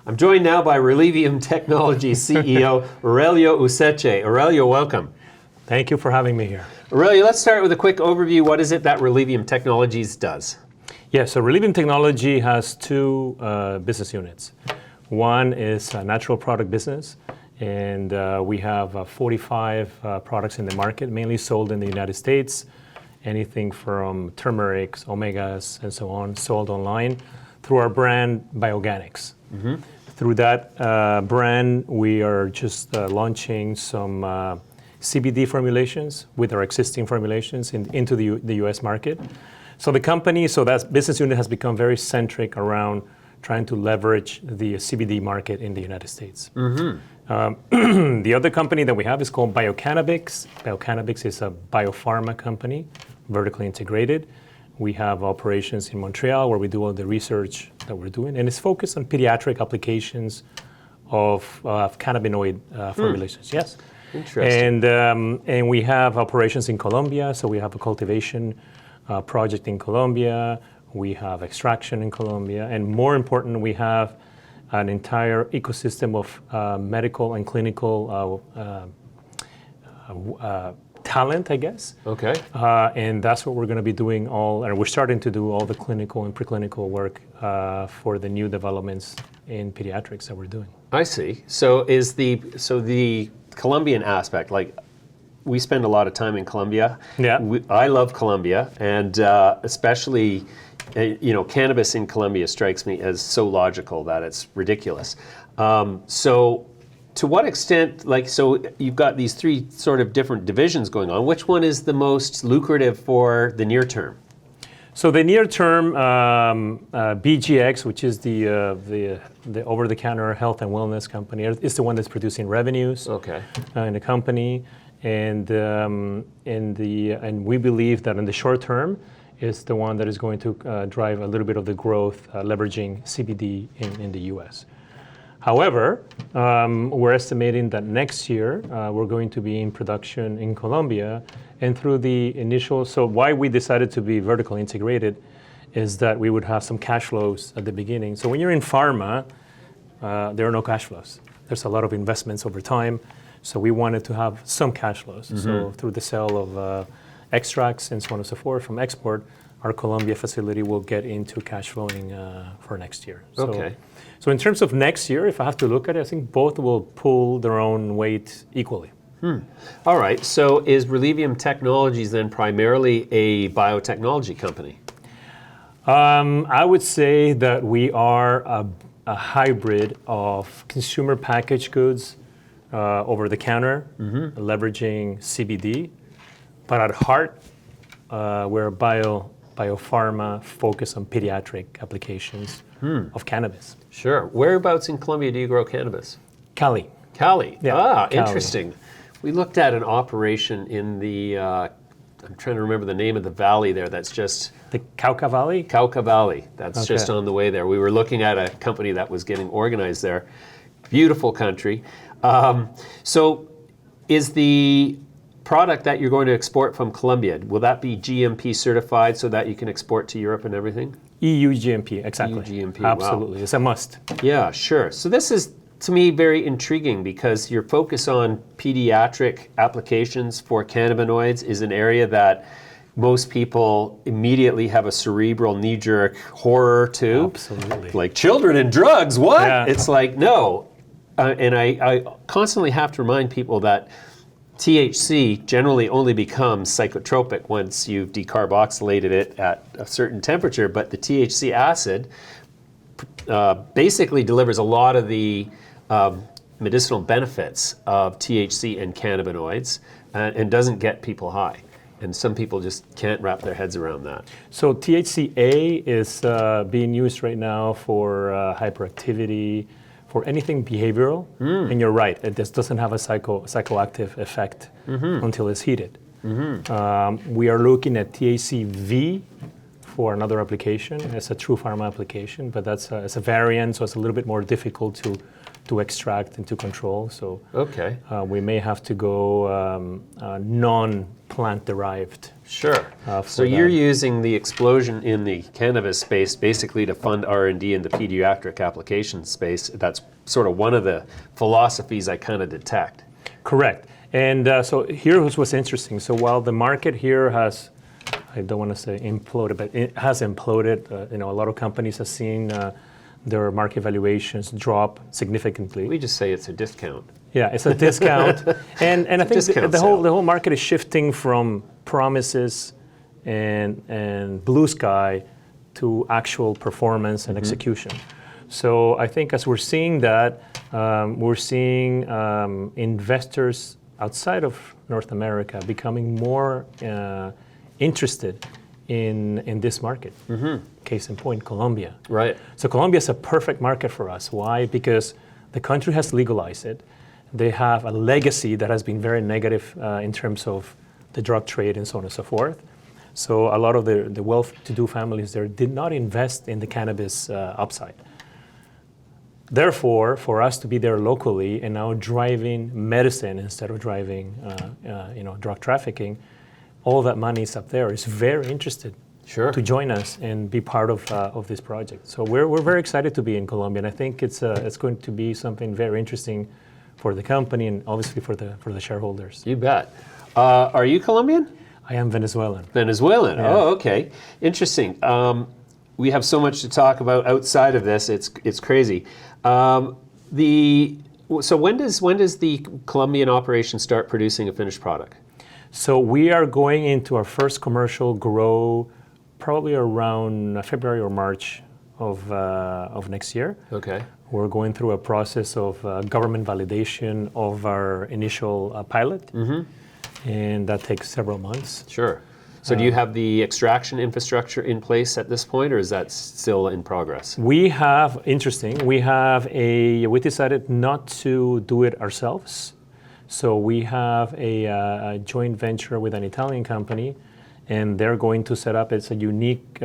I'm joined now by Relevium Technology CEO Aurelio Useche. Aurelio, welcome. Thank you for having me here. Aurelio, let's start with a quick overview. What is it that Relevium Technologies does? Yeah, so Relevium Technology has two business units. One is a natural product business, and we have 45 products in the market, mainly sold in the United States. Anything from turmerics, omegas, and so on, sold online through our brand Bioganics. Mm-hmm. Through that brand, we are just launching some CBD formulations with our existing formulations into the US market. So that business unit has become very centric around trying to leverage the CBD market in the United States. Mm-hmm. The other company that we have is called Cannabis. Cannabis is a biopharma company, vertically integrated. We have operations in Montreal where we do all the research that we're doing, and it's focused on pediatric applications of cannabinoid formulations. Yes. Interesting. And we have operations in Colombia, so we have a cultivation project in Colombia. We have extraction in Colombia, and more important, we have an entire ecosystem of medical and clinical talent, I guess. Okay. And that's what we're going to be doing and we're starting to do all the clinical and preclinical work for the new developments in pediatrics that we're doing. I see. So the Colombian aspect, like we spend a lot of time in Colombia. Yeah. I love Colombia, and especially, cannabis in Colombia strikes me as so logical that it's ridiculous. So to what extent, so you've got these three sort of different divisions going on. Which one is the most lucrative for the near term? So the near term, BGX, which is the over-the-counter health and wellness company, is the one that's producing revenues. Okay. In the company, and we believe that in the short term is the one that is going to drive a little bit of the growth, leveraging CBD in the U.S. However, we're estimating that next year we're going to be in production in Colombia, and through the initial, so why we decided to be vertically integrated is that we would have some cash flows at the beginning. So when you're in pharma, there are no cash flows. There's a lot of investments over time, so we wanted to have some cash flows. Mm-hmm. So through the sale of extracts and so on and so forth from export, our Colombia facility will get into cash flowing for next year. Okay. So in terms of next year, if I have to look at it, I think both will pull their own weight equally. All right. So is Relevium Technologies then primarily a biotechnology company? I would say that we are a hybrid of consumer packaged goods, over the counter, leveraging CBD, but at heart, we're a biopharma focused on pediatric applications of cannabis. Sure. Whereabouts in Colombia do you grow cannabis? Cali. Cali. Yeah, Cali. Interesting. We looked at an operation in the, I'm trying to remember the name of the valley there, that's just... The Cauca Valley? Cauca Valley. That's just on the way there. We were looking at a company that was getting organized there. Beautiful country. So is the product that you're going to export from Colombia, will that be GMP certified so that you can export to Europe and everything? EU GMP, exactly. EU GMP, absolutely. Wow. It's a must. Yeah, sure. So this is, to me, very intriguing because your focus on pediatric applications for cannabinoids is an area that most people immediately have a cerebral knee-jerk horror to. Absolutely. Like children and drugs, what? Yeah. It's like, no. And I constantly have to remind people that THC generally only becomes psychotropic once you've decarboxylated it at a certain temperature, but the THC acid basically delivers a lot of the medicinal benefits of THC and cannabinoids and doesn't get people high. And some people just can't wrap their heads around that. So THCA is being used right now for hyperactivity, for anything behavioral, and you're right, it just doesn't have a psychoactive effect until it's heated. We are looking at TSX-V for another application. It's a true pharma application, but it's a variant, so it's a little bit more difficult to extract and to control. So Okay. we may have to go non-plant derived. Sure. for So you're that. using the explosion in the cannabis space basically to fund R&D in the pediatric application space. That's sort of one of the philosophies I kind of detect. Correct. And so here's what's interesting. So while the market here has, I don't want to say imploded, but it has imploded. A lot of companies have seen their market valuations drop significantly. We just say it's a discount. Yeah, it's a discount, and I think discount the sale. whole market is shifting from promises and blue sky to actual performance and execution. So I think as we're seeing that, we're seeing investors outside of North America becoming more interested in this market. Case in point, Colombia. Right. So Colombia is a perfect market for us. Why? Because the country has legalized it. They have a legacy that has been very negative in terms of the drug trade and so on and so forth. So a lot of the well-to-do families there did not invest in the cannabis upside. Therefore, for us to be there locally and now driving medicine instead of driving drug trafficking, all that money is up there is very interested Sure. to join us and be part of this project. So we're very excited to be in Colombia, and I think it's going to be something very interesting for the company and obviously for the shareholders. You bet. Are you Colombian? I am Venezuelan. Venezuelan. Yeah. Oh, okay. Interesting. We have so much to talk about outside of this. It's crazy. So when does the Colombian operation start producing a finished product? So we are going into our first commercial grow probably around February or March of next year. Okay. We're going through a process of government validation of our initial pilot, and that takes several months. Sure. So do you have the extraction infrastructure in place at this point, or is that still in progress? We decided not to do it ourselves. So we have a joint venture with an Italian company, and they're going to set up, it's a unique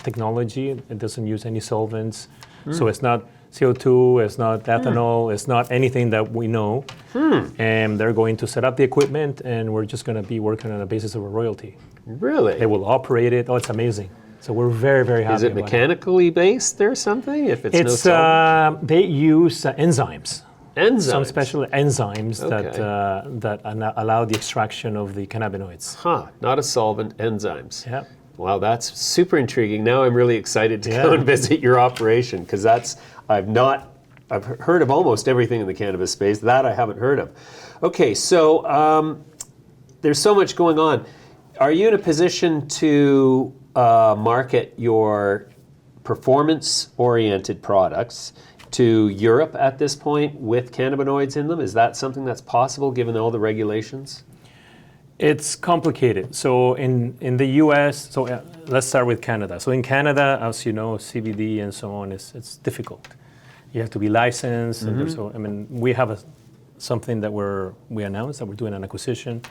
technology. It doesn't use any solvents. So it's not CO2, it's not ethanol, it's not anything that we know. And they're going to set up the equipment, and we're just going to be working on a basis of a royalty. Really? They will operate it. Oh, it's amazing. So we're very, very happy. Is it about mechanically based or something? If it's no It's solvent? they use enzymes. Enzymes. Some special enzymes Okay. that allow the extraction of the cannabinoids. Not a solvent, enzymes. Yeah. Wow, that's super intriguing. Now I'm really excited to go Yeah. and visit your operation, because I've heard of almost everything in the cannabis space. That I haven't heard of. Okay, so there's so much going on. Are you in a position to market your performance-oriented products to Europe at this point with cannabinoids in them? Is that something that's possible given all the regulations? It's complicated. So in the U.S., let's start with Canada. So in Canada, as you know, CBD and so on, it's difficult. You have to be licensed. And we have something that we announced that we're doing an acquisition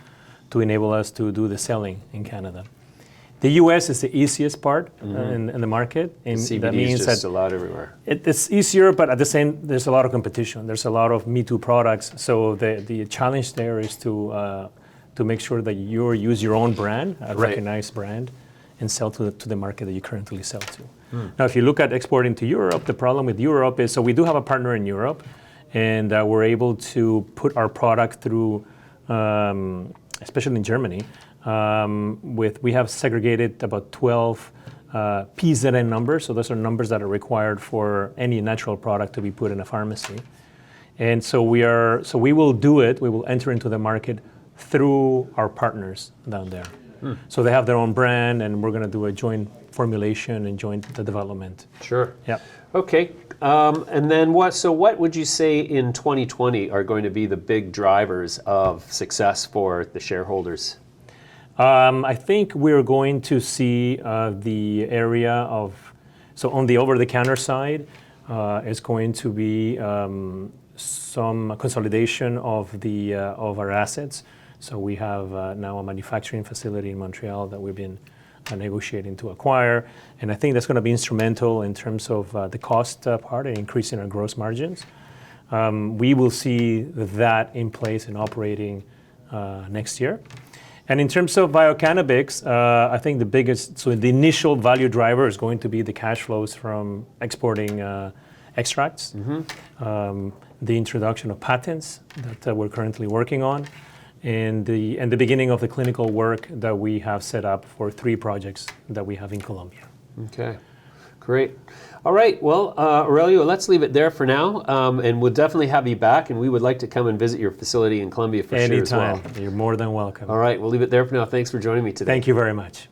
to enable us to do the selling in Canada. The U.S. is the easiest part in the market, and CBD that means is just allowed everywhere. It's easier, but at the same, there's a lot of competition. There's a lot of Me Too products. So the challenge there is to make sure that you use your own brand, a recognized brand, and sell to the market that you currently sell to. Now, if you look at exporting to Europe, the problem with Europe is, so we do have a partner in Europe, and we're able to put our product through, especially in Germany, we have segregated about 12 PZN numbers. So those are numbers that are required for any natural product to be put in a pharmacy. And so we will do it. We will enter into the market through our partners down there. So they have their own brand, and we're going to do a joint formulation and joint development. Sure. Yeah. Okay. And then what would you say in 2020 are going to be the big drivers of success for the shareholders? I think we're going to see the area of, so on the over-the-counter side, is going to be some consolidation of our assets. So we have now a manufacturing facility in Montreal that we've been negotiating to acquire, and I think that's going to be instrumental in terms of the cost part and increasing our gross margins. We will see that in place and operating next year. And in terms of biocannabis, I think the initial value driver is going to be the cash flows from exporting extracts, the introduction of patents that we're currently working on, and the beginning of the clinical work that we have set up for 3 projects that we have in Colombia. Okay, great. All right, well, Aurelio, let's leave it there for now, and we'll definitely have you back, and we would like to come and visit your facility in Colombia for sure as well. Anytime. You're more than welcome. All right, we'll leave it there for now. Thanks for joining me today. Thank you very much.